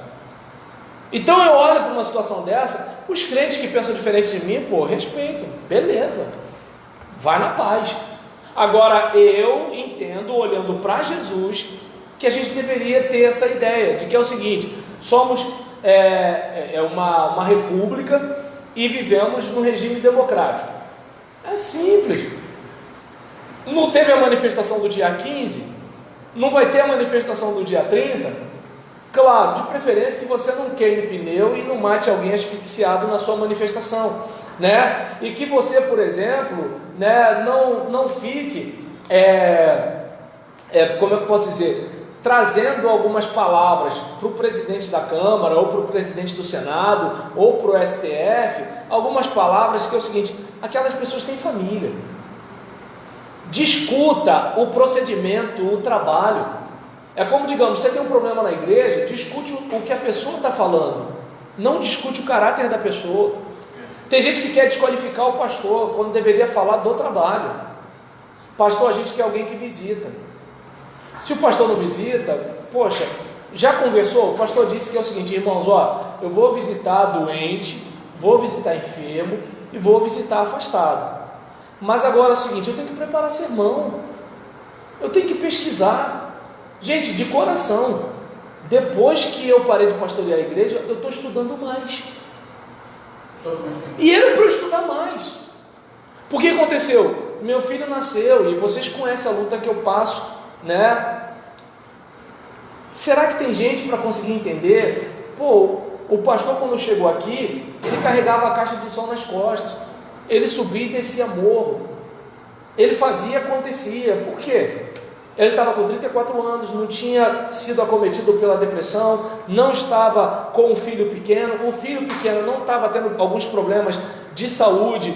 Então eu olho para uma situação dessa, os crentes que pensam diferente de mim, respeitam, beleza, vai na paz. Agora eu entendo, olhando para Jesus, que a gente deveria ter essa ideia de que é o seguinte: somos uma república e vivemos num regime democrático. É simples. Não teve a manifestação do dia 15? Não vai ter a manifestação do dia 30? Claro, de preferência que você não queime pneu e não mate alguém asfixiado na sua manifestação, né? E que você, por exemplo, né, não fique, como é que eu posso dizer, trazendo algumas palavras para o presidente da Câmara, ou para o presidente do Senado, ou para o STF, algumas palavras que é o seguinte: aquelas pessoas têm família. Discuta o procedimento, o trabalho. É como, digamos, você tem um problema na igreja, discute o que a pessoa está falando, não discute o caráter da pessoa. Tem gente que quer desqualificar o pastor, quando deveria falar do trabalho. Pastor, a gente quer alguém que visita. Se o pastor não visita, poxa, já conversou? O pastor disse que é o seguinte: irmãos, eu vou visitar doente, vou visitar enfermo e vou visitar afastado. Mas agora é o seguinte, eu tenho que preparar sermão, eu tenho que pesquisar. Gente, de coração, depois que eu parei de pastorear a igreja, eu estou estudando mais. E era para eu estudar mais. Por que aconteceu? Meu filho nasceu, e vocês conhecem a luta que eu passo, né? Será que tem gente para conseguir entender? O pastor, quando chegou aqui, ele carregava a caixa de som nas costas, ele subia e descia morro, ele fazia, acontecia. Por quê? Ele estava com 34 anos, não tinha sido acometido pela depressão, não estava com um filho pequeno, o filho pequeno não estava tendo alguns problemas de saúde,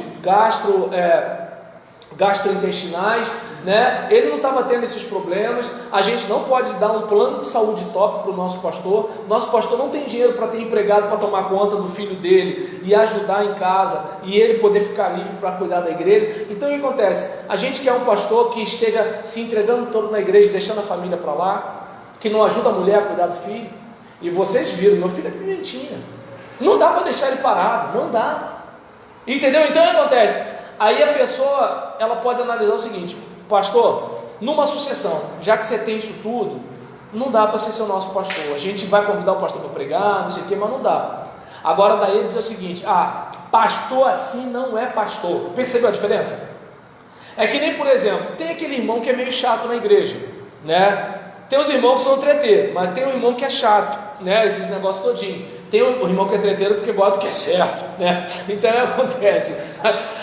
gastrointestinais, né? Ele não estava tendo esses problemas. A gente não pode dar um plano de saúde top para o nosso pastor. Nosso pastor não tem dinheiro para ter empregado para tomar conta do filho dele e ajudar em casa, e ele poder ficar livre para cuidar da igreja. Então o que acontece? A gente quer um pastor que esteja se entregando todo na igreja, deixando a família para lá, que não ajuda a mulher a cuidar do filho. E vocês viram, meu filho é pimentinha, não dá para deixar ele parado, não dá. Entendeu? Então o que acontece? Aí a pessoa, ela pode analisar o seguinte: pastor, numa sucessão, já que você tem isso tudo, não dá para ser seu nosso pastor. A gente vai convidar o pastor para pregar, não sei o que, mas não dá. Agora daí ele diz o seguinte: pastor assim não é pastor. Percebeu a diferença? É que nem, por exemplo, tem aquele irmão que é meio chato na igreja, né? Tem os irmãos que são treteiros, mas tem um irmão que é chato, né? Esses negócios todinho. Tem o irmão que é treteiro porque gosta do que é certo, né? Então acontece.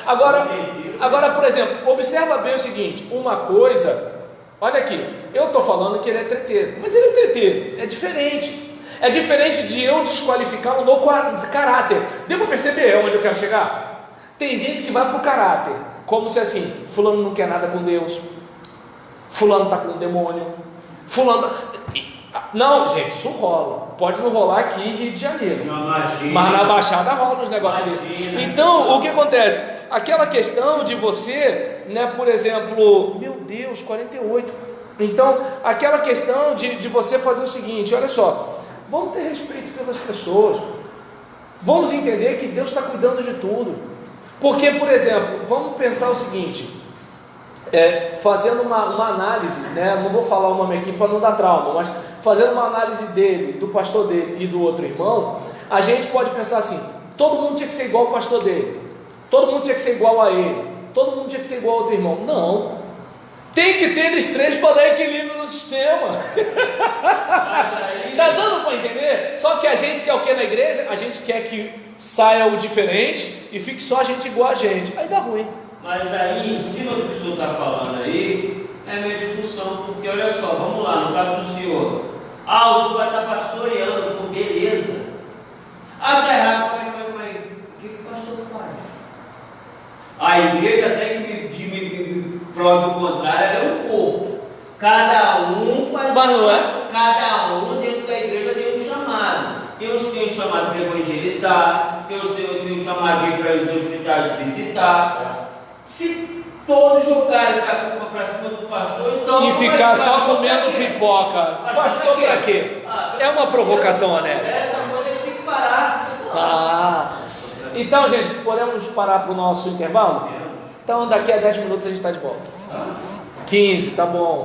Agora, por exemplo, observa bem o seguinte, uma coisa, olha aqui, eu estou falando que ele é treteiro, mas ele é treteiro, é diferente. É diferente de eu desqualificá-lo no caráter. Deu para perceber onde eu quero chegar? Tem gente que vai para o caráter, como se assim, fulano não quer nada com Deus, fulano está com o demônio, fulano... Não, gente, isso rola. Pode não rolar aqui em Rio de Janeiro, mas na Baixada rola uns negócios desses. Então, o que acontece? Aquela questão de você, né, por exemplo, meu Deus, 48. Então, aquela questão de você fazer o seguinte, olha só, vamos ter respeito pelas pessoas, vamos entender que Deus está cuidando de tudo. Porque, por exemplo, vamos pensar o seguinte, fazendo uma análise, né, não vou falar o nome aqui para não dar trauma, mas fazendo uma análise dele, do pastor dele e do outro irmão, a gente pode pensar assim, todo mundo tinha que ser igual ao pastor dele, todo mundo tinha que ser igual a ele, todo mundo tinha que ser igual ao outro irmão. Não, tem que ter eles três para dar equilíbrio no sistema. Tá dando para entender? Só que a gente quer o que na igreja? A gente quer que saia o diferente e fique só a gente igual a gente, aí dá ruim. Mas aí, em cima do que o senhor está falando aí, é minha discussão, porque olha só, vamos lá, no caso do senhor, o senhor vai estar pastoreando, pô, beleza. Tá errado, o que o pastor faz? A igreja até que me prove o contrário, ela é um corpo. Cada um faz cada um dentro da igreja tem um chamado. Tem uns que têm um chamado para evangelizar, tem uns que têm um chamado de ir para os hospitais visitar. Se todos jogarem a culpa para cima do pastor, então... E ficar só comendo pipoca. Pastor para quê? É uma provocação honesta. Essa coisa ele tem que parar. Então, gente, podemos parar para o nosso intervalo? Então, daqui a 10 minutos a gente está de volta. 15, tá bom.